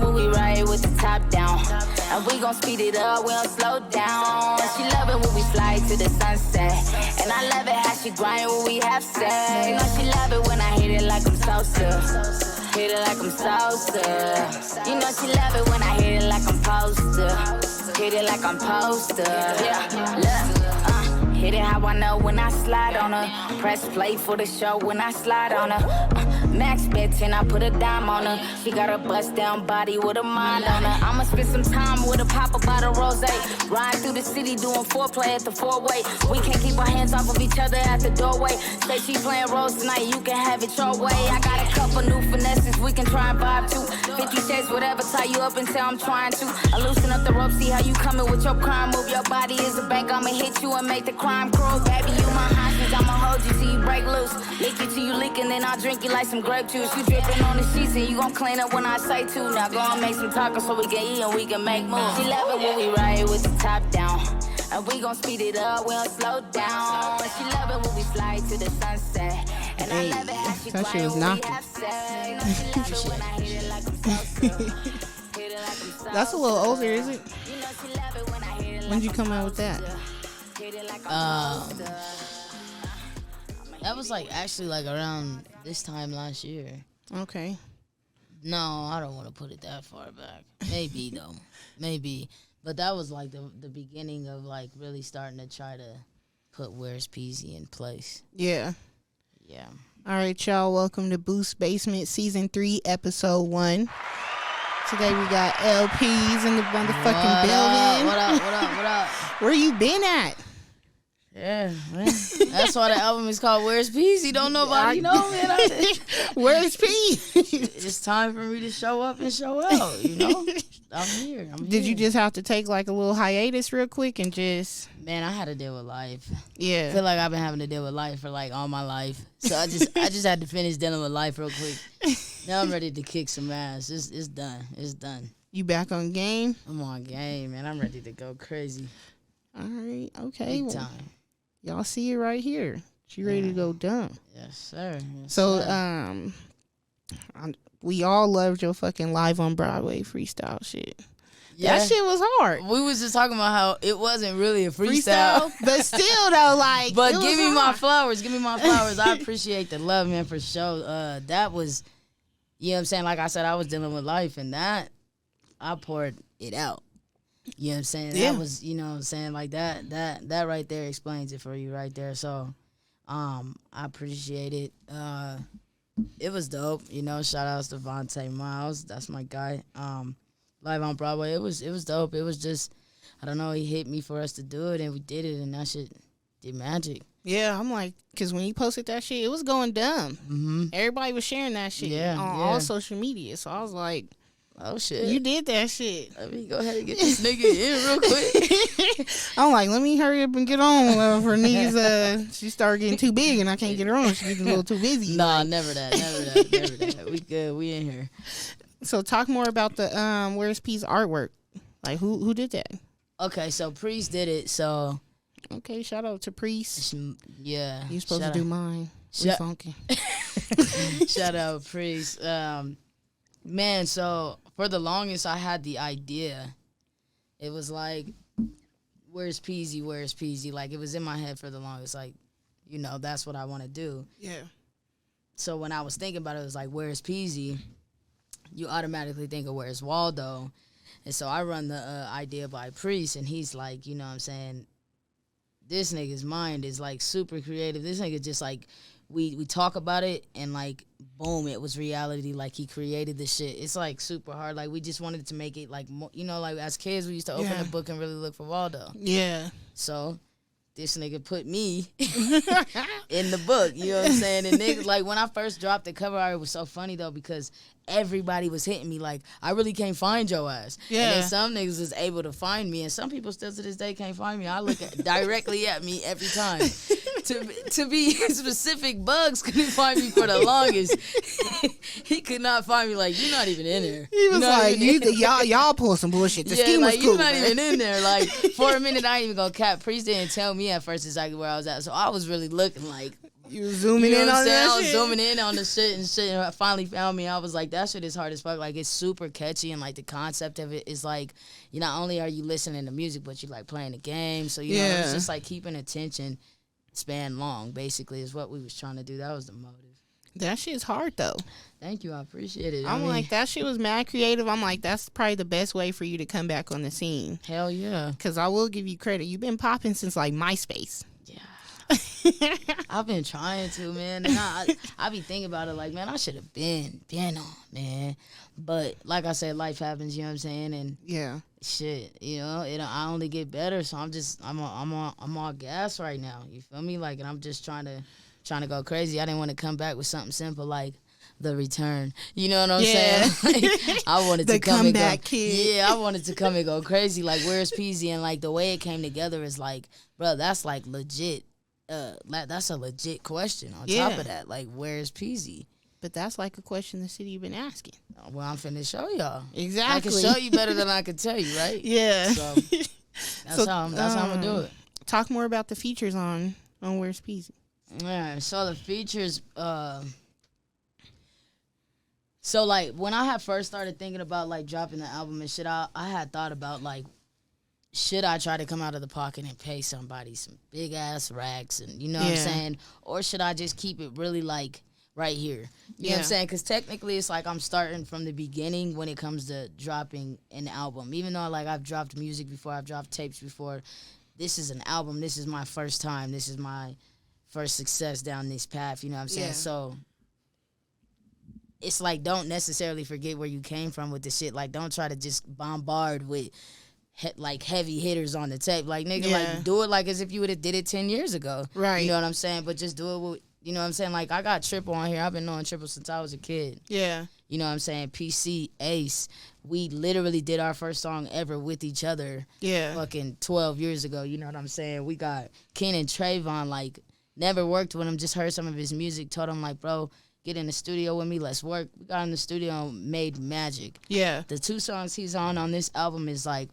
loving when we ride with the top down. And we gon' speed it up, we don't slow down. She love it when we fly to the sunset. And I love it how she grind when we have sex. You know she love it when I hit it like I'm Sosa. Hit it like I'm Sosa. You know she love it when I hit it like I'm Poster. Hit it like I'm Poster. Yeah, look. Hit it how I know when I slide on her. Press play for the show when I slide on her. Max bet 10, I put a dime on her. She got a bust down body with a mind on her. I'ma spend some time with a pop up bottle rose. Ride through the city doing foreplay at the four-way. We can't keep our hands off of each other at the doorway. Say she playing roles tonight, you can have it your way. I got a couple new finesses we can try and vibe to. 50 cents, whatever, tie you up until I'm trying to. I loosen up the rope, see how you coming with your crime. Move your body is a bank, I'ma hit you and make the crime crew. Baby, you my hostage, I'ma hold you till you break loose. Lick you till you leaking, then I'll drink you like some grape juice. You dripping on the sheets and you gon' clean up when I say to. Now go and make some tacos so we can eat and we can make moves. She love it when we ride with the top down. And we gon' speed it up, we don't slow down. She love it when we fly to the sunset. And I love it how she grind when we have sex. She love it when I hit it like I'm Sosa. That's a little older, is it? When'd you come out with that? That was like actually like around this time last year. Okay. No, I don't want to put it that far back. Maybe though, maybe. But that was like the beginning of like really starting to try to put Where's Peasy in place. Yeah. Yeah. All right, y'all. Welcome to Boost Basement Season 3, Episode 1. Today we got Lpeez in the motherfucking building. What up? Where you been at? Yeah, man. That's why the album is called Where's Peasy. Don't nobody know, man. Where's Peasy? It's time for me to show up and show out, you know? I'm here. Did you just have to take like a little hiatus real quick and just... Man, I had to deal with life. Yeah. I feel like I've been having to deal with life for like all my life. So I just had to finish dealing with life real quick. Now I'm ready to kick some ass. It's done. It's done. You back on game? I'm on game, man. I'm ready to go crazy. All right. Okay. Big time. Y'all see it right here. She ready to go dumb. Yes, sir. Yes, so, sir. We all loved your fucking live on Broadway freestyle shit. Yeah. That shit was hard. We was just talking about how it wasn't really a freestyle. But still though, like, but give me my flowers. Give me my flowers. I appreciate the love, man, for sure. That was, you know what I'm saying? Like I said, I was dealing with life, and that, I poured it out. You know what I'm saying? Yeah. That was, you know what I'm saying? Like that right there explains it for you right there. So, I appreciate it. It was dope. You know, shout outs to Vontae Miles. That's my guy. Live on Broadway. It was dope. It was just, I don't know, he hit me for us to do it, and we did it, and that shit did magic. Yeah, I'm like, because when you posted that shit, it was going dumb. Mm-hmm. Everybody was sharing that shit on all social media. So I was like, oh, shit. You did that shit. Let me go ahead and get this nigga in real quick. I'm like, let me hurry up and get on for niggas. She started getting too big, and I can't get her on. She's getting a little too busy. Nah, like. never that. We good. We in here. So talk more about the Where's Peace artwork. Like, who did that? Okay, so Priest did it, so... Okay, shout out to Priest. Yeah. You supposed to do mine. We funky. Shout out Priest. Man, so for the longest I had the idea. It was like, where's Peasy? Like, it was in my head for the longest. Like, you know, that's what I want to do. Yeah. So when I was thinking about it, it was like, where's Peasy? You automatically think of where's Waldo. And so I run the idea by Priest, and he's like, you know what I'm saying, this nigga's mind is, like, super creative. This nigga just, like, we talk about it, and, like, boom, it was reality. Like, he created the shit. It's, like, super hard. Like, we just wanted to make it, like, more, you know, like, as kids, we used to open the book and really look for Waldo. Yeah. So this nigga put me in the book, you know what I'm saying? And niggas, like, when I first dropped the cover art, it was so funny, though, because everybody was hitting me like, I really can't find your ass. Yeah. And then some niggas was able to find me, and some people still to this day can't find me. I look directly at me every time. To be specific, Bugs couldn't find me for the longest. He could not find me. Like, you're not even in there. He was like, y'all pull some bullshit. The scheme was like, cool, you're not man. even in there. Like, for a minute, I ain't even gonna cap. Priest didn't tell me at first exactly where I was at, so I was really looking like, You was zooming You know in what I'm on saying? that I was shit. zooming in on the shit and shit. And I finally found me. I was like, that shit is hard as fuck. Like, it's super catchy. And, like, the concept of it is, like, you not only are you listening to music, but you, like, playing the game. So, you know, it's just, like, keeping attention span long, basically, is what we was trying to do. That was the motive. That shit's hard, though. Thank you. I appreciate it. I'm like, that shit was mad creative. I'm like, that's probably the best way for you to come back on the scene. Hell yeah. Because I will give you credit. You've been popping since, like, MySpace. Yeah. I've been trying to, man. And I be thinking about it like, man, I should have been on, man. But like I said, life happens, you know what I'm saying? And yeah. shit, you know, I only get better. So I'm all gas right now. You feel me? Like, and I'm just trying to go crazy. I didn't want to come back with something simple like The Return. You know what I'm saying? Like, I wanted to come and go. Kid. Yeah, I wanted to come and go crazy. Like, where's Peasy? And like the way it came together is like, bro, that's like legit. That's a legit question. On top of that, like, where's Peasy? But that's like a question the city been asking. Well, I'm finna show y'all. Exactly. I can show you better than I can tell you, right? Yeah. So that's how I'm gonna do it. Talk more about the features on Where's Peasy. Yeah. So the features. So like when I had first started thinking about like dropping the album and shit, I had thought about like, should I try to come out of the pocket and pay somebody some big ass racks and you know what I'm saying, or should I just keep it really like right here? You know what I'm saying? Because technically it's like I'm starting from the beginning when it comes to dropping an album. Even though like I've dropped music before, I've dropped tapes before. This is an album. This is my first time. This is my first success down this path. You know what I'm saying? Yeah. So it's like, don't necessarily forget where you came from with the shit. Like, don't try to just bombard with like heavy hitters on the tape. Like, nigga, like do it like as if you would have did it 10 years ago. Right. You know what I'm saying? But just do it with, you know what I'm saying? Like, I got Triple on here. I've been knowing Triple since I was a kid. Yeah. You know what I'm saying? PC, Ace. We literally did our first song ever with each other. Yeah. Fucking 12 years ago. You know what I'm saying? We got Kenan Trayvon, like, never worked with him, just heard some of his music, told him, like, bro, get in the studio with me, let's work. We got in the studio and made magic. Yeah. The 2 songs he's on this album is, like,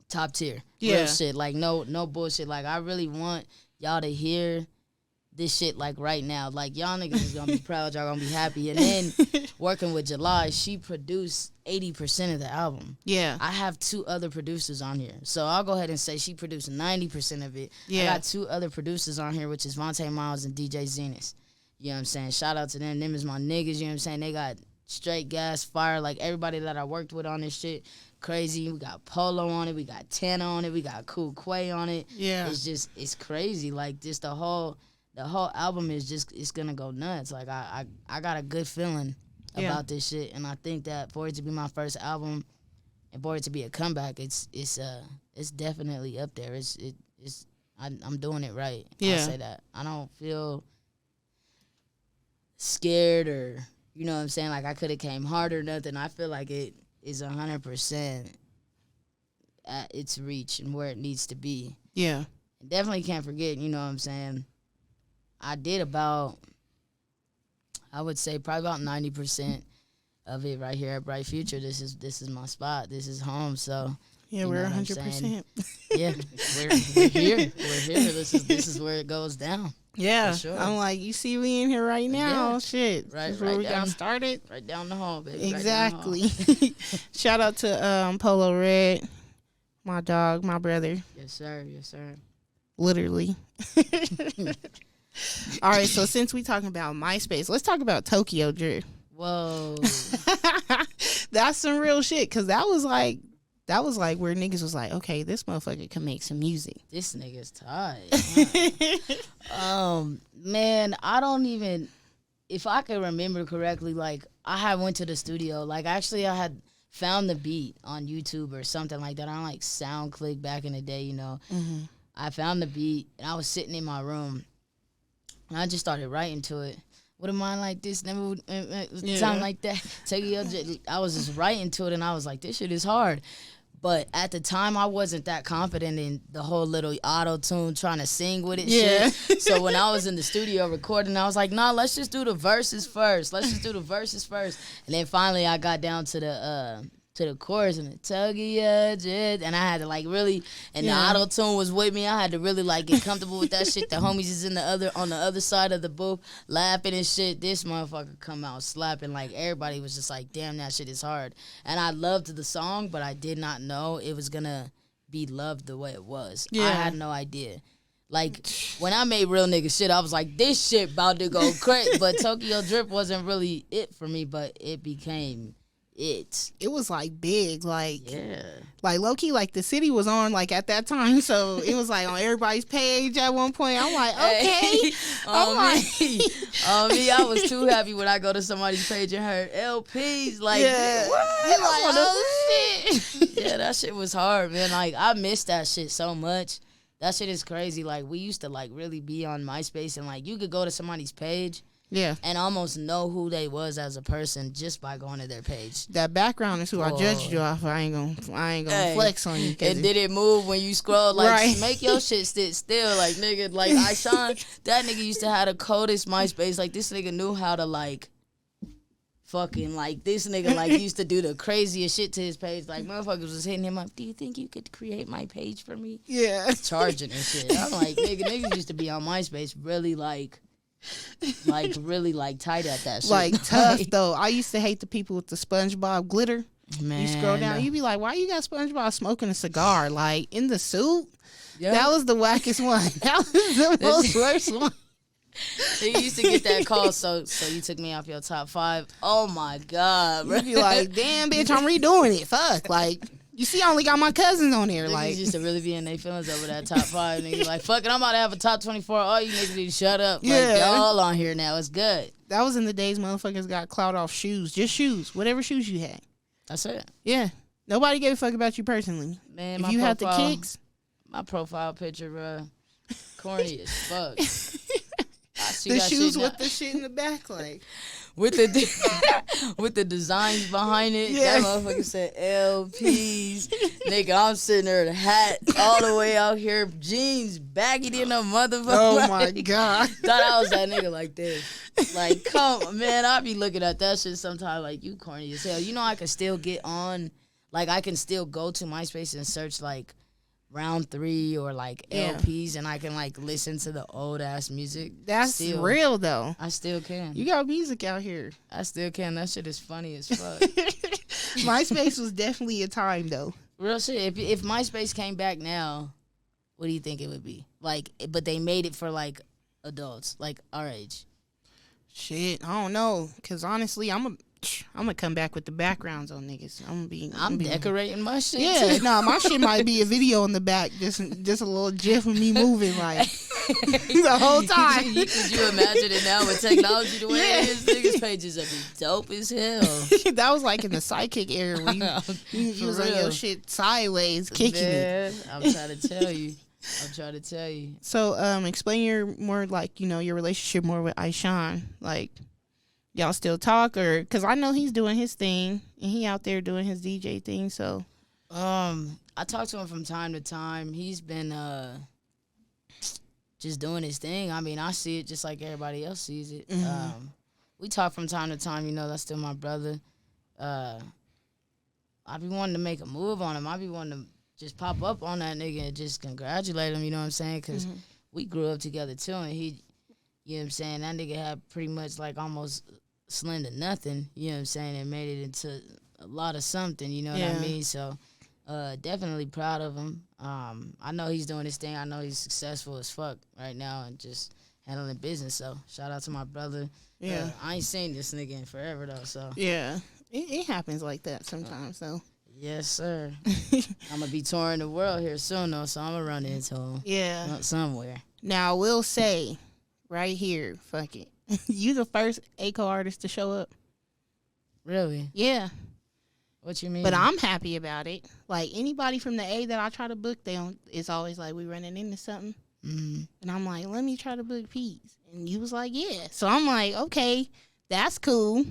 top tier. Real shit. Like, no bullshit. Like, I really want y'all to hear this shit, like, right now. Like, y'all niggas is gonna be proud. Y'all gonna be happy. And then working with July, she produced 80% of the album. Yeah. I have 2 other producers on here. So I'll go ahead and say she produced 90% of it. Yeah. I got 2 other producers on here, which is Vontae Miles and DJ Zenith. You know what I'm saying? Shout out to them. Them is my niggas, you know what I'm saying? They got straight gas, fire. Like, everybody that I worked with on this shit, crazy. We got Polo on it. We got Tana on it. We got Cool Quay on it. Yeah. It's crazy. Like, just the whole album is just, it's gonna go nuts. Like, I got a good feeling about this shit, and I think that for it to be my first album and for it to be a comeback, it's definitely up there. I'm doing it right. Yeah. I'll say that. I don't feel scared or, you know what I'm saying, like I could have came harder or nothing. I feel like it is 100% at its reach and where it needs to be. Yeah. Definitely can't forget, you know what I'm saying, I did about, I would say probably about 90% of it right here at Bright Future. This is my spot. This is home. So yeah, we're 100%. Yeah, we're here. We're here. This is where it goes down. Yeah, sure. I'm like, you see me in here right now. Yeah. Shit, right, where we got started. Right down the hall, baby. Exactly. Right Shout out to Polo Red, my dog, my brother. Yes, sir. Yes, sir. Literally. All right, so since we talking about MySpace, let's talk about Tokyo Drift. Whoa. That's some real shit, because that was like where niggas was like, okay, this motherfucker can make some music. This nigga's tight. Man, I don't even, if I can remember correctly, like, I had went to the studio. Like, actually, I had found the beat on YouTube or something like that. On, like, SoundClick back in the day, you know. Mm-hmm. I found the beat, and I was sitting in my room, and I just started writing to it. With a mind like this, never sound like that. I was just writing to it, and I was like, this shit is hard. But at the time, I wasn't that confident in the whole little auto-tune trying to sing with it shit. So when I was in the studio recording, I was like, nah, let's just do the verses first. And then finally I got down to to the chorus and the Tokyo Drift, and I had to like really, and the auto tune was with me. I had to really like get comfortable with that shit. The homies is on the other side of the booth laughing and shit. This motherfucker come out slapping, like everybody was just like, damn, that shit is hard. And I loved the song, but I did not know it was gonna be loved the way it was. I had no idea. Like, when I made Real Nigga Shit, I was like, this shit about to go crazy. But Tokyo Drift wasn't really it for me, but it became it. It was, like, big. Like, like, low-key, like, the city was on, like, at that time. So, it was, like, on everybody's page at one point. I'm like, okay. On me, I was too happy when I go to somebody's page and heard Lpeez. Like, what? You're like, oh, shit. Yeah, that shit was hard, man. Like, I missed that shit so much. That shit is crazy. Like, we used to, like, really be on MySpace, and, like, you could go to somebody's page and almost know who they was as a person just by going to their page. That background is who I judged you off. I ain't gonna flex on you. And did it move when you scroll? Like, make your shit sit still. Like, nigga, like, Ishan, that nigga used to have the coldest MySpace. Like, this nigga knew how to, like, fucking, like, this nigga, like, used to do the craziest shit to his page. Like, motherfuckers was hitting him up, do you think you could create my page for me? Yeah. Charging and shit. I'm like, niggas used to be on MySpace really, really, like, tight at that shit. Like, tough, though. I used to hate the people with the SpongeBob glitter. Man. You scroll down, you be like, why you got SpongeBob smoking a cigar? Like, in the suit? Yep. That was the wackest one. That was the most worst one. You used to get that call, so you took me off your top 5. Oh my God, bro. You be like, damn, bitch, I'm redoing it. Fuck. Like, you see, I only got my cousins on there. Niggas like, used to really be in their feelings over that top 5. Niggas like, fuck it, I'm about to have a top 24. All you niggas need to shut up. Like, y'all on here now. It's good. That was in the days motherfuckers got clout off shoes. Just shoes. Whatever shoes you had. That's it. Yeah. Nobody gave a fuck about you personally. Man, if you had the kicks. My profile picture, bro, corny as fuck. The shoes with the shit in the back, like with the designs behind it. That motherfucker said Lpeez. Nigga, I'm sitting there in a hat all the way out here, jeans baggy than a motherfucker. Oh my God. Thought I was that nigga like this. Like, come on, man, I be looking at that shit sometimes like, you corny as hell. You know I can still get on, like, I can still go to MySpace and search like Round 3 or like Lpeez, and I can like listen to the old ass music. That's still real though. I still can. You got music out here. I still can. That shit is funny as fuck. MySpace was definitely a time though. Real shit. If MySpace came back now, what do you think it would be? Like, but they made it for like adults, like our age. Shit, I don't know. Cause honestly, I'm gonna come back with the backgrounds on niggas. I'm decorating my shit. Yeah, too. no, my shit might be a video in the back, just a little gif of me moving like the whole time. Could you imagine it now with technology the way it is? Niggas' pages would be dope as hell. That was like in the Sidekick era where you was on your shit sideways kicking it. I'm trying to tell you. So, explain your relationship more with Ishan. Like, y'all still talk, or because I know he's doing his thing and he out there doing his DJ thing. So, I talk to him from time to time. He's been just doing his thing. I mean, I see it just like everybody else sees it. Mm-hmm. We talk from time to time. You know, that's still my brother. I be wanting to make a move on him. I be wanting to just pop up on that nigga and just congratulate him. You know what I'm saying? Because we grew up together too, and he, you know what I'm saying, that nigga had pretty much like almost slim to nothing, you know what I'm saying, and made it into a lot of something, you know what I mean? So, definitely proud of him. I know he's doing his thing. I know he's successful as fuck right now and just handling business. So, shout out to my brother. Yeah. I ain't seen this nigga in forever, though, so. Yeah. It happens like that sometimes, though. Yes, sir. I'm going to be touring the world here soon, though, so I'm going to run into him. Yeah. Somewhere. Now, I will say, right here, fuck it. You the first ACO artist to show up. Really? Yeah. What you mean? But I'm happy about it. Like, anybody from the A that I try to book, it's always like, we running into something. Mm-hmm. And I'm like, let me try to book Peas. And you was like, yeah. So I'm like, okay, that's cool.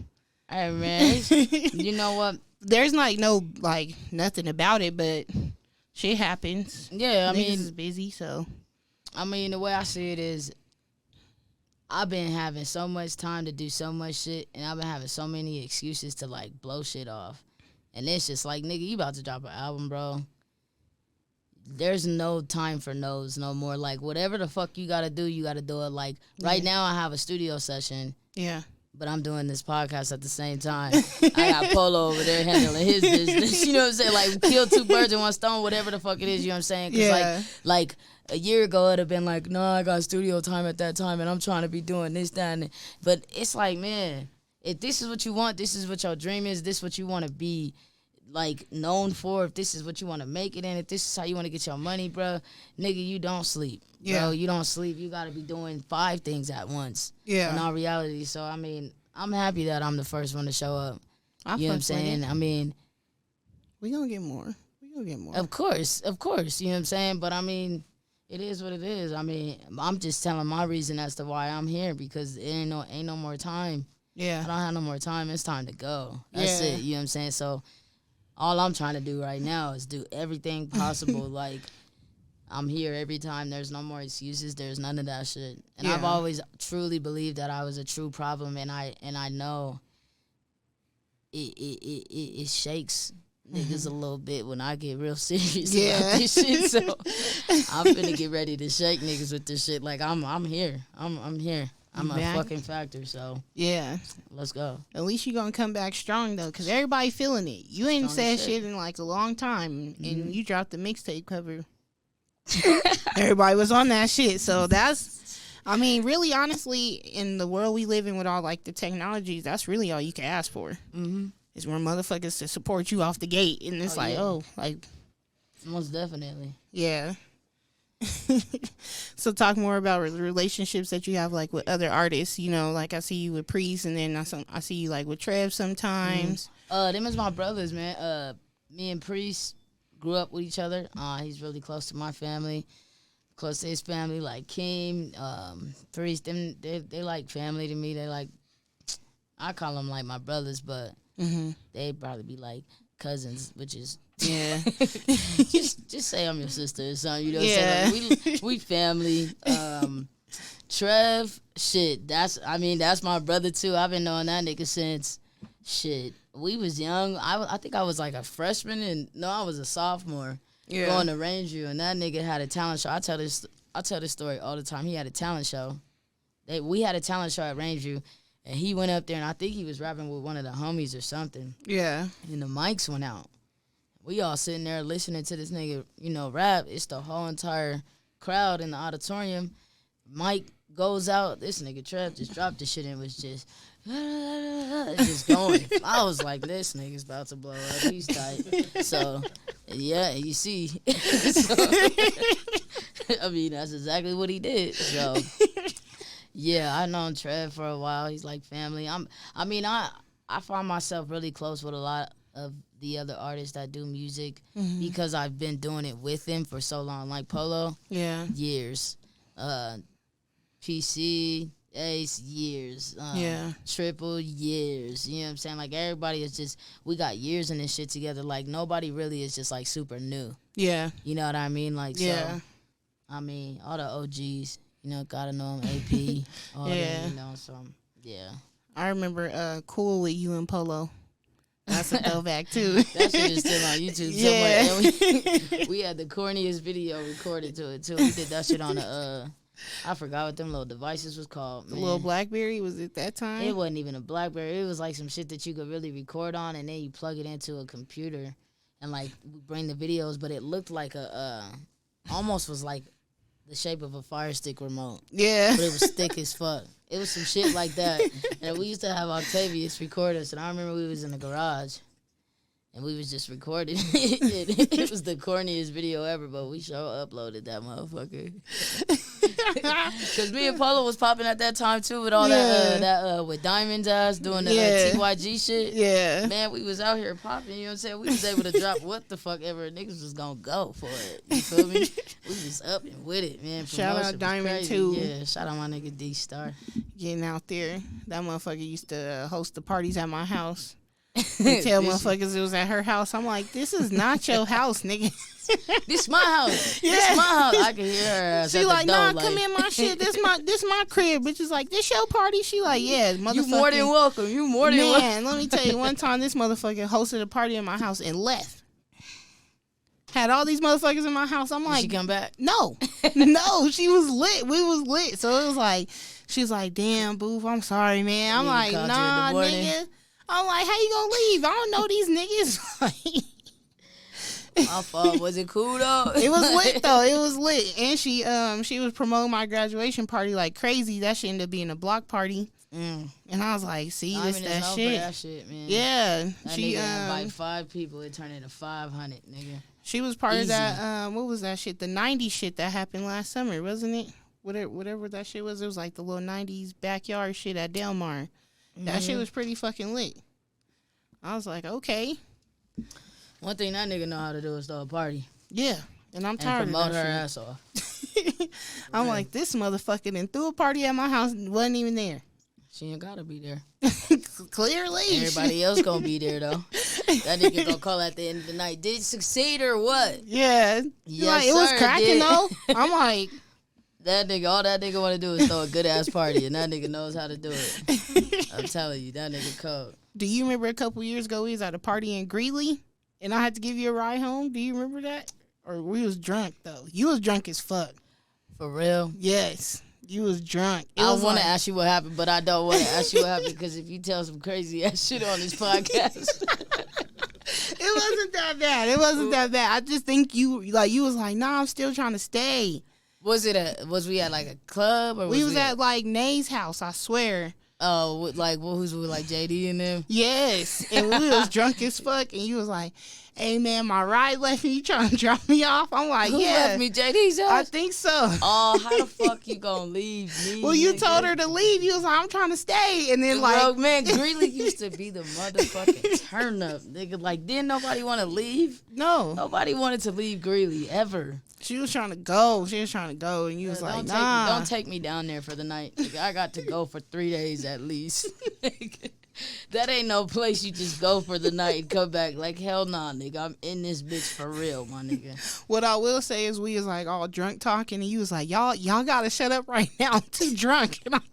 Hey, man. You know what? There's like nothing about it, but shit happens. Yeah, I mean, is busy, so. I mean, the way I see it is, I've been having so much time to do so much shit, and I've been having so many excuses to like blow shit off. And it's just like, nigga, you about to drop an album, bro. There's no time for no's no more. Like, whatever the fuck you got to do, you got to do it. Like, right now I have a studio session. Yeah. But I'm doing this podcast at the same time. I got Polo over there handling his business. You know what I'm saying? Like, kill two birds in one stone, whatever the fuck it is, you know what I'm saying? Because, like a year ago, it'd have been like, no, I got studio time at that time, and I'm trying to be doing this, that, and that. But it's like, man, if this is what you want, this is what your dream is, this is what you want to be, like, known for, if this is what you want to make it in, if this is how you want to get your money, bro, nigga, you don't sleep. Yeah. Bro, you don't sleep. You got to be doing 5 things at once. Yeah. In all reality. So, I mean, I'm happy that I'm the first one to show up. You know what I'm saying? I mean, we gonna get more. Of course. You know what I'm saying? But, I mean, it is what it is. I mean, I'm just telling my reason as to why I'm here, because it ain't no more time. Yeah. I don't have no more time. It's time to go. That's it. You know what I'm saying? So, all I'm trying to do right now is do everything possible. Like, I'm here every time. There's no more excuses. There's none of that shit. And I've always truly believed that I was a true problem, and I know it shakes niggas a little bit when I get real serious about this shit. So I'm finna get ready to shake niggas with this shit. Like, I'm here. I'm here. I'm a fucking factor, so yeah, let's go. At least you gonna come back strong though, cause everybody feeling it. You ain't said shit in like a long time, and you dropped the mixtape cover. Everybody was on that shit, so that's, I mean, really, honestly, in the world we live in with all like the technologies, that's really all you can ask for. Is more motherfuckers to support you off the gate, and it's like most definitely, yeah. So talk more about relationships that you have like with other artists. You know, like I see you with Priest, and then I see you like with Trev sometimes. Them is my brothers, man. Me and Priest grew up with each other. He's really close to my family, close to his family. Like Keem, Priest, them they like family to me. They like, I call them like my brothers, but they probably be like cousins, which is. Yeah, just say I'm your sister or something. You know what I'm saying? Like, we family. Trev, shit. That's my brother too. I've been knowing that nigga since shit. We was young. I think I was like a freshman, and no, I was a sophomore. Going to Rangeview, and that nigga had a talent show. I tell this story all the time. He had a talent show. We had a talent show at Rangeview, and he went up there, and I think he was rapping with one of the homies or something. Yeah, and the mics went out. We all sitting there listening to this nigga, you know, rap. It's the whole entire crowd in the auditorium. Mic goes out. This nigga Trev just dropped the shit and was just going. I was like, this nigga's about to blow up. He's tight. So, yeah, you see. So, I mean, that's exactly what he did. So, yeah, I known Trev for a while. He's like family. I find myself really close with a lot of the other artists that do music because I've been doing it with them for so long. Like Polo, years. PC, Ace, years. Triple, years. You know what I'm saying? Like, everybody is just, we got years in this shit together. Like, nobody really is just, like, super new. Yeah. You know what I mean? Like, so, I mean, all the OGs, you know, gotta know them, AP, all them, you know, so, yeah. I remember Cool with you and Polo. That's a throwback too. That shit is still on YouTube somewhere. Yeah. We had the corniest video recorded to it too. We did that shit on the I forgot what them little devices was called. The little BlackBerry, was it that time? It wasn't even a BlackBerry. It was like some shit that you could really record on, and then you plug it into a computer and like bring the videos. But it looked like almost was like the shape of a Fire Stick remote. Yeah. But it was thick as fuck. It was some shit like that. And we used to have Octavius record us. And I remember we was in the garage. And we was just recording it. It was the corniest video ever. But we sure uploaded that motherfucker. Because me and Polo was popping at that time, too. With all that with Diamond's ass doing the TYG shit. Yeah. Man, we was out here popping. You know what I'm saying? We was able to drop what the fuck ever. Niggas was going to go for it. You feel me? We was up and with it, man. Shout out Diamond, too. Yeah, shout out my nigga D-Star. Getting out there. That motherfucker used to host the parties at my house. and tell motherfuckers it was at her house. I'm like, this is not your house, nigga. This my house. Yeah. This my house. I can hear her. She like, nah, come in my shit. This my crib. Bitch is like, this your party? She like, yeah, motherfucker. You more than welcome. You more than welcome. Man, let me tell you, one time this motherfucker hosted a party in my house and left. Had all these motherfuckers in my house. I'm like, did she come back? No. No, she was lit. We was lit. So it was like, she's like, damn, Boof, I'm sorry, man. I'm like, nah, nigga. I'm like, how you gonna leave? I don't know these niggas. My fault. Was it cool though? It was lit though. It was lit. And she was promoting my graduation party like crazy. That shit ended up being a block party. And I was like, see, this that shit. That shit, man. Yeah. That she nigga invite 5 people, it turned into 500, nigga. She was part of that, what was that shit? The 90s shit that happened last summer, wasn't it? Whatever that shit was. It was like the little 90s backyard shit at Del Mar. That shit was pretty fucking lit. I was like, okay. One thing that nigga know how to do is throw a party. Yeah, and I'm tired of that promote her shit. ass off. I'm like, this motherfucker done threw a party at my house and wasn't even there. She ain't gotta be there. Clearly. Everybody else gonna be there, though. That nigga gonna call at the end of the night. Did it succeed or what? Yeah. Yes, like, it was cracking, though. I'm like... All that nigga want to do is throw a good-ass party, and that nigga knows how to do it. I'm telling you, that nigga cold. Do you remember a couple years ago we was at a party in Greeley, and I had to give you a ride home? Do you remember that? Or we was drunk, though. You was drunk as fuck. For real? Yes. You was drunk. I want to ask you what happened, but I don't want to ask you what happened because if you tell some crazy ass shit on this podcast. It wasn't that bad. It wasn't that bad. I just think you was like, nah, I'm still trying to stay. Was we at like a club or we was at like Nay's house, I swear. Oh, like who's with like JD and them? Yes. And we was drunk as fuck and you was like, hey man, my ride left me. You trying to drop me off? I'm like, Who yeah. left me, JD's house? I think so. Oh, how the fuck you gonna leave me? Well, you told her to leave. You was like, I'm trying to stay. And then like, bro, man, Greeley used to be the motherfucking turn up, nigga. Like, didn't nobody want to leave? No. Nobody wanted to leave Greeley ever. She was trying to go. And you was like, nah. Don't take me down there for the night. Nigga, I got to go for 3 days at least. That ain't no place you just go for the night and come back. Like, hell nah, nigga. I'm in this bitch for real, my nigga. What I will say is we was like all drunk talking and you was like, y'all gotta shut up right now. I'm too drunk. And I'm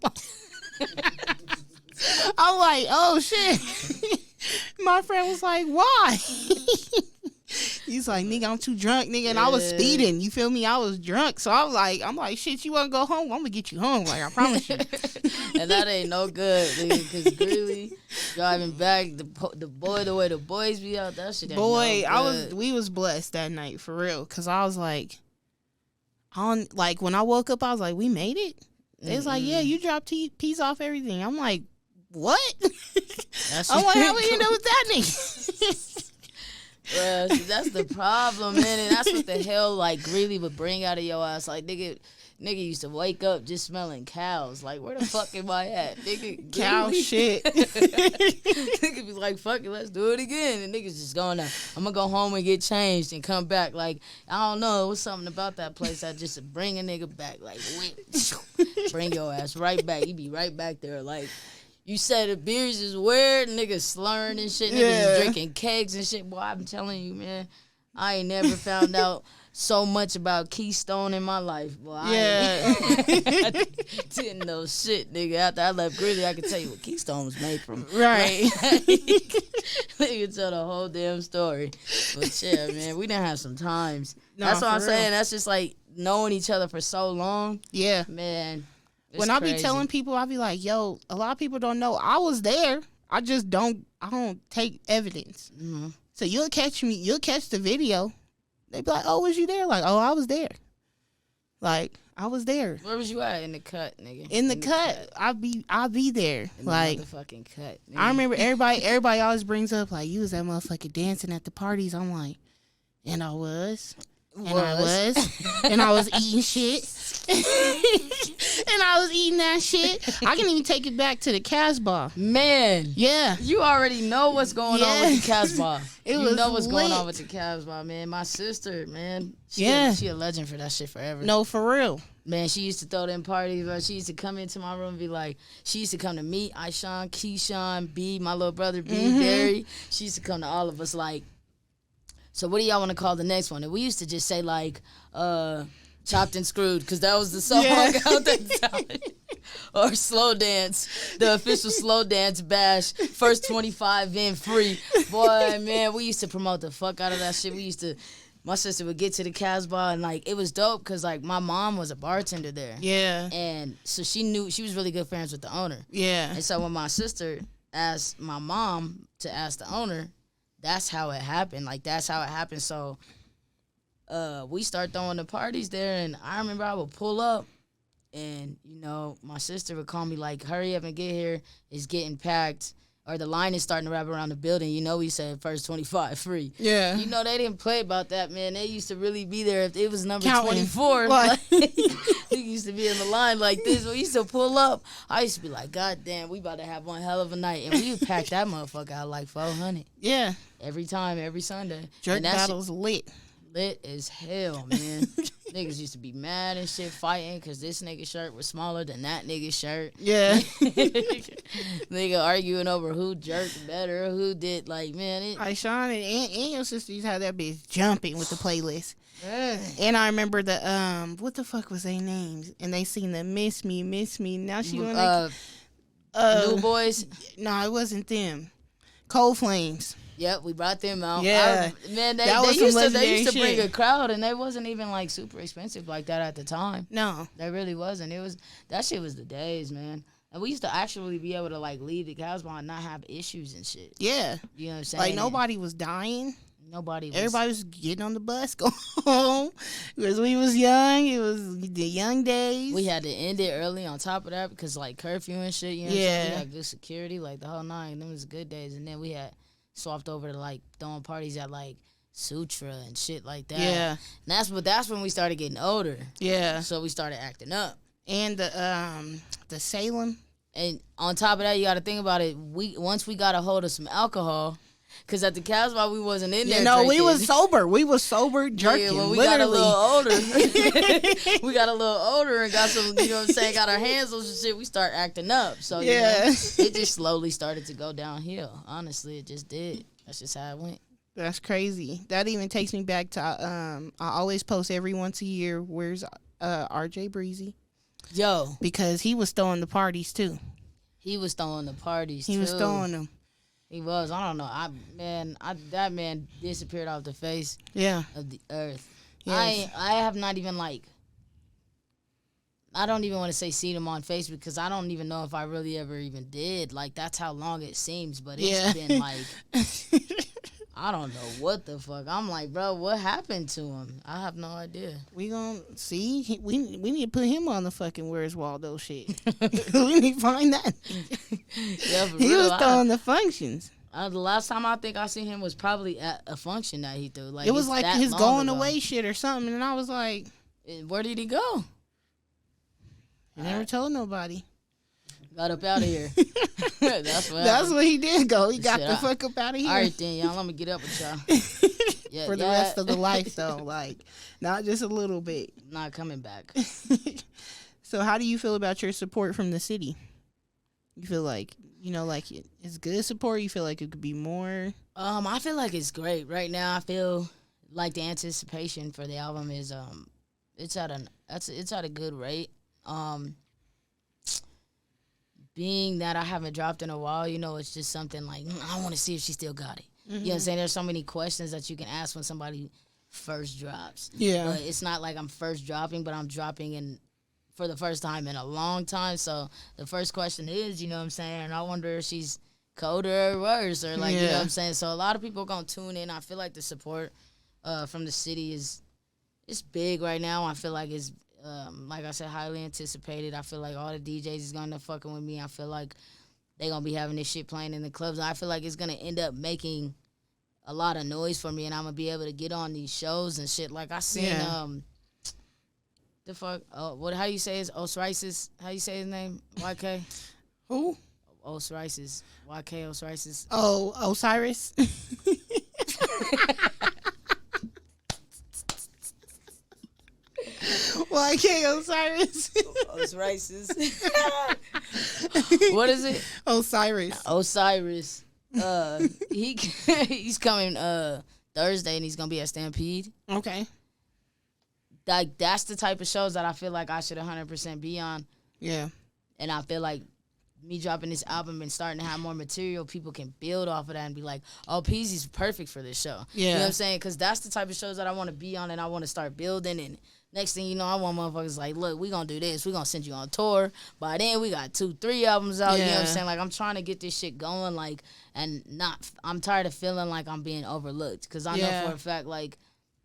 like, oh shit. My friend was like, why? He's like, nigga, I'm too drunk, nigga, and I was speeding. You feel me? I was drunk, so I'm like, shit. You want to go home? I'm gonna get you home, like I promise you. And that ain't no good, nigga, because Greeley driving back, the way the boys be out, that shit ain't no good. We was blessed that night for real, cause I was like, when I woke up, I was like, we made it. They was like, yeah, you dropped Lpeez off everything. I'm like, what? I'm like, how we end up with that nigga? Bruh, see, that's the problem, man, and that's what the hell like Greeley would bring out of your ass. Like nigga used to wake up just smelling cows. Like, where the fuck am I at, nigga? Cow shit. Nigga be like, fuck it, let's do it again. And niggas just going to, I'm gonna go home and get changed and come back. Like, I don't know, it was something about that place that just bring a nigga back. Like, bring your ass right back. You be right back there. Like, you said the beers is weird, niggas slurring and shit, niggas is drinking kegs and shit. Boy, I'm telling you, man, I ain't never found out so much about Keystone in my life. Boy, I didn't know shit, nigga. After I left Greeley, I could tell you what Keystone was made from. Right. Nigga tell the whole damn story. But yeah, man, we done have some times. That's what I'm saying. That's just like knowing each other for so long. Yeah. Man. When I be telling people, I be like, yo, a lot of people don't know I was there. I don't take evidence. Mm-hmm. So you'll catch the video. They be like, oh, was you there? Like, oh, I was there. Like, I was there. Where was you at? In the cut, nigga. In the cut. I'll be there. In like the motherfucking cut, nigga. I remember everybody always brings up like, you was that motherfucker dancing at the parties. I'm like, and I was. And I was eating shit. And I was eating that shit. I can even take it back to the Casbah. Man. Yeah. You already know what's going on with the Casbah. You know what's going on with the Casbah, man. My sister, man. She a legend for that shit forever. No, for real. Man, she used to throw them parties, bro. She used to come into my room and be like, she used to come to me, Aishan, Keyshawn, B, my little brother, B, Barry. She used to come to all of us like, so what do y'all want to call the next one? And we used to just say like, Chopped and Screwed, because that was the song out that time. Or Slow Dance, the official Slow Dance bash, first 25 in free. Boy, man, we used to promote the fuck out of that shit. My sister would get to the Casbah, and, like, it was dope because, like, my mom was a bartender there. Yeah. And so she was really good friends with the owner. Yeah. And so when my sister asked my mom to ask the owner, that's how it happened. Like, that's how it happened. So we start throwing the parties there, and I remember I would pull up, and, you know, my sister would call me, like, hurry up and get here. It's getting packed. Or the line is starting to wrap around the building. You know, we said first 25 free. Yeah. You know, they didn't play about that, man. They used to really be there. If it was number Counting. 24, like, we used to be in the line like this. We used to pull up. I used to be like, God damn, we about to have one hell of a night. And we would pack that motherfucker out like 400. Yeah. Every time, every Sunday. Jerk and that battles lit. Lit as hell, man. Niggas used to be mad and shit fighting because this nigga's shirt was smaller than that nigga's shirt. Yeah. Nigga arguing over who jerked better, who did, like, man. Aishan and your sister used to have that bitch jumping with the playlist. Yeah. And I remember the, what the fuck was their names? And they sing the Miss Me. Now she wanna... New Boys? No, it wasn't them. Cold Flames. Yep, we brought them out. Yeah. Man, That was they used to bring shit. a crowd, and they wasn't even, like, super expensive like that at the time. No. They really wasn't. That shit was the days, man. And we used to actually be able to, like, leave the Casbah and not have issues and shit. Yeah. You know what I'm saying? Like, nobody was dying. Everybody was getting on the bus, going home. Because we was young. It was the young days. We had to end it early on top of that because, like, curfew and shit, you know what I'm saying? We had good security, like, the whole nine. Them was good days. And then we had swapped over to, like, throwing parties at, like, Sutra and shit like that. Yeah. And that's when we started getting older. Yeah. So we started acting up. And the Salem. And on top of that, you got to think about it. Once we got a hold of some alcohol, because at the Casbah, we wasn't in there. No, drinking. we was sober. We was sober jerking. Yeah, when we literally. got a little older, we got a little older and got some, you know what I'm saying, got our hands on some shit. We start acting up. So, you know, it just slowly started to go downhill. Honestly, it just did. That's just how it went. That's crazy. That even takes me back to, I always post every once a year, where's RJ Breezy? Yo. Because he was throwing the parties, too. He was throwing the parties, He was throwing them. He was. I don't know. That man disappeared off the face of the earth. Yes. I have not even, like, I don't even want to say seen him on Facebook because I don't even know if I really ever even did. Like, that's how long it seems. But it's been, like, I don't know what the fuck. I'm like, bro, what happened to him? I have no idea. We gonna see. We need to put him on the fucking Where's Waldo shit. We need to find that. Yeah, for he real. was throwing the functions. The last time I think I seen him was probably at a function that he threw. Like, it was like his going ago. away shit or something, and I was like, where did he go? I never told nobody. Got up out of here. That's what he did go. He got the fuck up out of here. All right, then, y'all. Let me get up with y'all. Yeah, for the rest of the life, though. Like, not just a little bit. Not coming back. So how do you feel about your support from the city? You feel like, you know, like it's good support? You feel like it could be more? I feel like it's great. Right now, I feel like the anticipation for the album is it's at a good rate. Being that I haven't dropped in a while, you know, it's just something like, I want to see if she still got it. Mm-hmm. You know what I'm saying? There's so many questions that you can ask when somebody first drops. Yeah. But it's not like I'm first dropping, but I'm dropping for the first time in a long time. So the first question is, you know what I'm saying? I wonder if she's colder or worse or, like, you know what I'm saying? So a lot of people are going to tune in. I feel like the support from the city is big right now. I feel like it's, like I said, highly anticipated. I feel like all the DJs is going to fucking with me. I feel like they going to be having this shit playing in the clubs. I feel like it's going to end up making a lot of noise for me, and I'm going to be able to get on these shows and shit. Like, I seen, the fuck, how you say his, Osiris? How you say his name? YK? Who? Osiris. YK Osiris. Oh, Osiris? YK Osiris. Oh, it's racist. What is it? Osiris. He's coming Thursday, and he's gonna be at Stampede. Okay. Like, that's the type of shows that I feel like I should 100% be on. Yeah. And I feel like me dropping this album and starting to have more material, people can build off of that and be like, oh, Peasy's perfect for this show. Yeah. You know what I'm saying? Because that's the type of shows that I want to be on, and I want to start building. And next thing you know, I want motherfuckers like, look, we going to do this. We going to send you on tour. By then, we got 2-3 albums out. You know what I'm saying? Like, I'm trying to get this shit going, like, and I'm tired of feeling like I'm being overlooked. Because I know for a fact, like,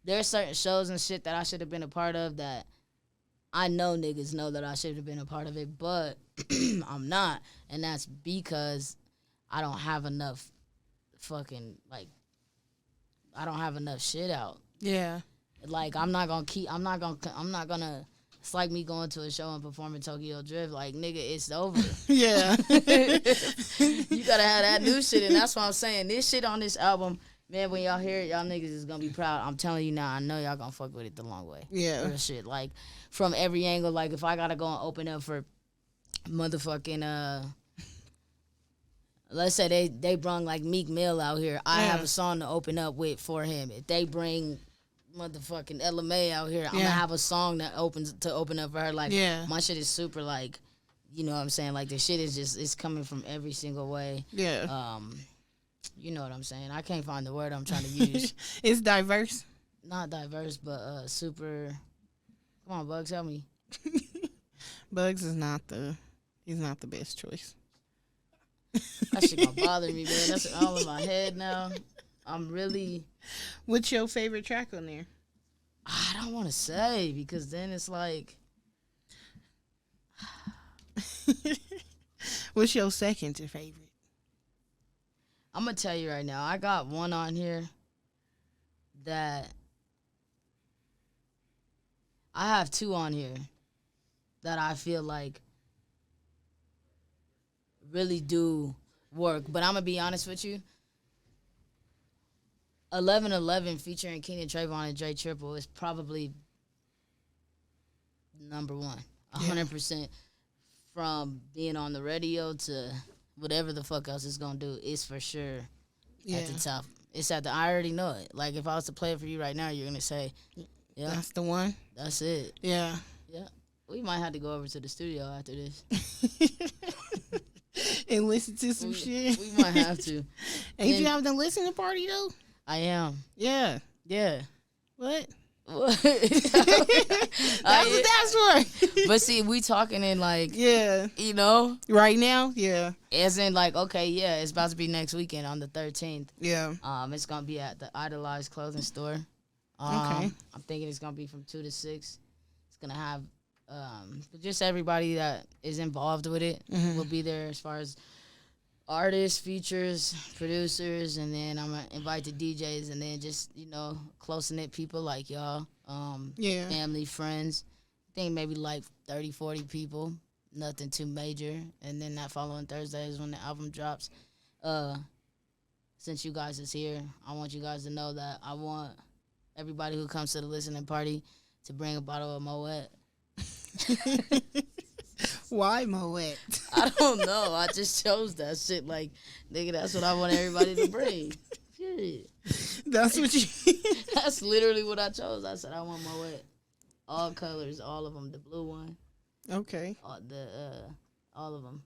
there's certain shows and shit that I should have been a part of that I know niggas know that I should have been a part of it, but I'm not. And that's because I don't have enough fucking, like, I don't have enough shit out. Yeah. Like, it's like me going to a show and performing Tokyo Drift. Like, nigga, it's over. Yeah. You gotta have that new shit, and that's what I'm saying. This shit on this album, man, when y'all hear it, y'all niggas is gonna be proud. I'm telling you now, I know y'all gonna fuck with it the long way. Yeah. Real shit. Like, from every angle, like, if I gotta go and open up for motherfucking, let's say they brung, like, Meek Mill out here, I have a song to open up with for him. If they bring motherfucking LMA out here, I'm gonna have a song that open up for her. Like, my shit is super, like, you know what I'm saying? Like, the shit is just, it's coming from every single way. Yeah. You know what I'm saying? I can't find the word I'm trying to use. It's diverse. Not diverse, but super. Come on, Bugs, help me. Bugs is he's not the best choice. That shit gonna bother me, man. That's all in my head now. I'm really. What's your favorite track on there? I don't want to say, because then it's like. What's your second favorite? I'm going to tell you right now, I got one on here that I have two on here that I feel like really do work. But I'm going to be honest with you. 1111 featuring Keenan Trayvon and Dre Triple is probably number one. 100% from being on the radio to whatever the fuck else it's gonna do, it's for sure at the top. It's at the, I already know it. Like, if I was to play it for you right now, you're gonna say, yeah, that's the one. That's it. Yeah. Yeah. We might have to go over to the studio after this. And listen to some shit. We might have to. Ain't you having a listening party though? I am. Yeah. Yeah. What? That's what that's for. But see, we talking in like, you know, right now, as in like, okay, it's about to be next weekend on the 13th. Yeah. It's gonna be at the Idolized clothing store. Okay. I'm thinking it's gonna be from 2 to 6. It's gonna have just everybody that is involved with it will be there, as far as artists, features, producers, and then I'm gonna invite the DJs, and then just, you know, close-knit people like y'all, family, friends. I think maybe like 30, 40 people, nothing too major. And then that following Thursday is when the album drops. Since you guys is here, I want you guys to know that I want everybody who comes to the listening party to bring a bottle of Moet. Why Moet? I don't know. I just chose that shit. Like, nigga, that's what I want everybody to bring. Period. That's what you. That's literally what I chose. I said I want Moet. All colors, all of them. The blue one. Okay. All of them.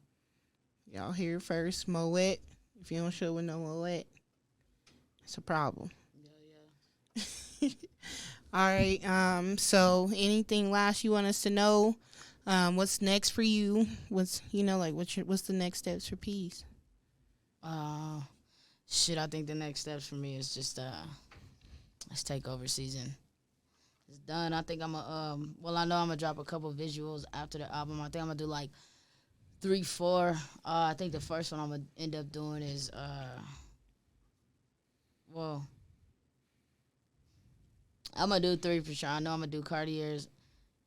Y'all hear it first, Moet. If you don't show with no Moet, it's a problem. Yeah. All right. So anything last you want us to know? What's next for you? What's the next steps for Peace? Shit, I think the next steps for me is just it's takeover season. It's done. I think I'm I know I'm gonna drop a couple visuals after the album. I think I'm gonna do like 3, 4. I think the first one I'm gonna end up doing is I'm gonna do 3 for sure. I know I'm gonna do Cartier.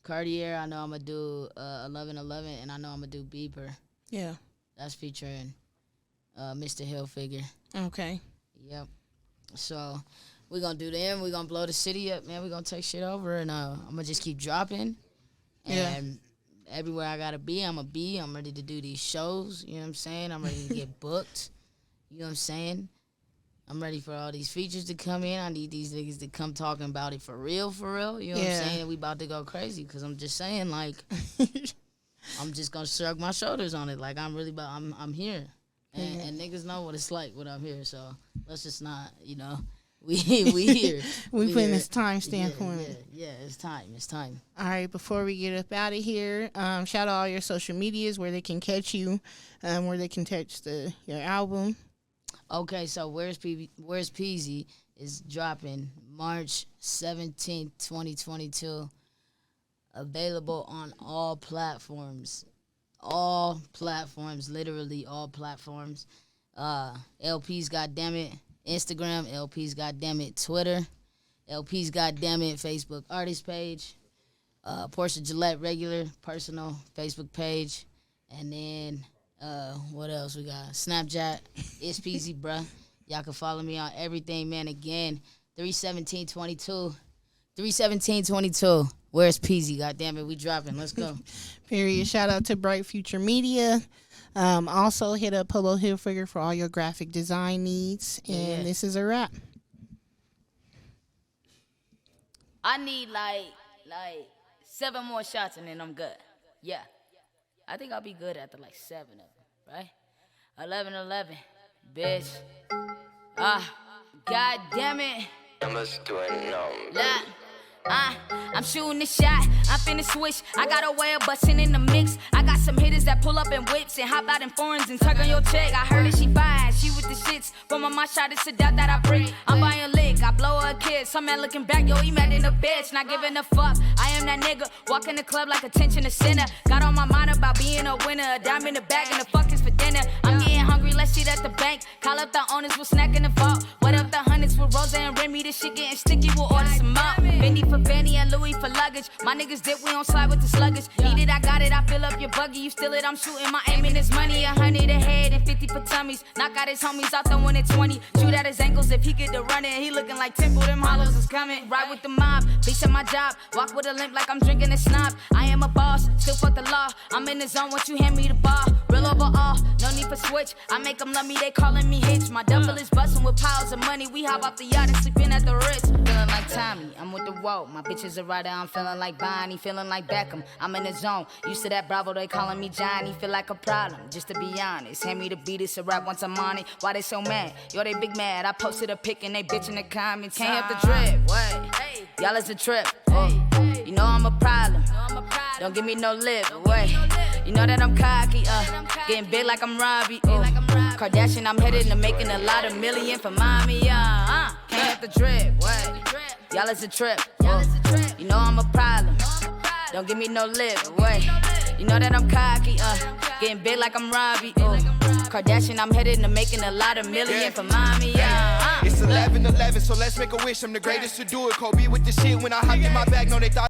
I know I'm gonna do 1111, and I know I'm gonna do Beeper. Yeah, that's featuring Mr. Hilfiger. Okay. Yep. So we're gonna do them. We're gonna blow the city up, man. We're gonna take shit over, and I'm gonna just keep dropping. And everywhere I gotta be, I'ma be. I'm ready to do these shows. You know what I'm saying? I'm ready to get booked. You know what I'm saying? I'm ready for all these features to come in. I need these niggas to come talking about it for real, for real. You know what I'm saying? We about to go crazy because I'm just saying, like, I'm just going to shrug my shoulders on it. Like, I'm really about, I'm here. And niggas know what it's like when I'm here. So let's just not, you know, we here. we putting this time stamp on it. Yeah, it's time. It's time. All right, before we get up out of here, shout out all your social medias where they can catch you, where they can catch your album. Okay, so Where's Peasy is dropping March 17th, 2022. Available on all platforms. All platforms, literally all platforms. Lpeez, goddammit, Instagram, Lpeez, goddammit, Twitter, Lpeez, goddammit, Facebook artist page, Portia Gillette regular personal Facebook page, and then what else we got? Snapchat, it's Peasy, bruh. Y'all can follow me on everything, man. Again, 3/17/22. 3/17/22. Where's Peasy? Goddamn it, we dropping. Let's go. Period. Shout out to Bright Future Media. Also hit up Polo Hilfiger for all your graphic design needs. And this is a wrap. I need like 7 more shots and then I'm good. Yeah. I think I'll be good after like 7 of them, right? 11, bitch. God damn it. I'm shooting the shot, I'm finna switch. I got a way of bustin' in the mix. I got some hitters that pull up in whips and hop out in foreigns and tug on your check. I heard that she fine, she with the shits. From my shot, it's a doubt that I bring. I'm buying a lick, I blow her a kid. Some man looking back, yo, he mad in a bitch. Not giving a fuck, I am that nigga. Walk in the club like attention to center. Got on my mind about being a winner. A dime in the bag and the fuck is for dinner. I'm getting hungry, let's sit at the bank. Call up the owners, we'll snack in the vault. What up the hundreds with Rosa and Remy? This shit getting sticky, we'll order some up. Fendi for Fanny and Louis for luggage. My niggas dip, we don't slide with the sluggish. Need it, I got it, I fill up your buggy. You steal it, I'm shooting, my aiming is money. 100 a head and 50 for tummies. Knock out his homies, I throw in at 20. Shoot at his ankles if he get the running. He looking like Temple, them hollows is coming. Ride with the mob, bitch at my job. Walk with a limp like I'm drinking a snob. I am a boss, still fuck the law. I'm in the zone, once you hand me the ball. Real overall, no need for switch. I make them love me, they calling me Hitch. My duffel is bustin' with piles of money. We hop off the yacht and sleeping at the Ritz. Feeling like Tommy, I'm with the whoa. My bitch is a rider, I'm feeling like Bonnie, feeling like Beckham. I'm in the zone, used to that Bravo, they calling me Johnny. Feel like a problem, just to be honest. Hand me the beat, it's a rap once I'm on it. Why they so mad? Yo, they big mad. I posted a pic and they bitch in the comments. Can't help the drip, wait. Y'all is a trip, you know I'm a problem. Don't give me no lip, wait. You know that I'm cocky, getting big like I'm Robbie, Kardashian, I'm headed to making a lot of million for mommy, Can't help the drip, wait. Y'all is a trip, you know I'm a problem. Don't give me no lip, wait. You know that I'm cocky, getting big like I'm Robbie, Kardashian, I'm headed to making a lot of million for mommy, It's 11/11, so let's make a wish. I'm the greatest to do it. Kobe with the shit when I hopped in my bag. No, they thought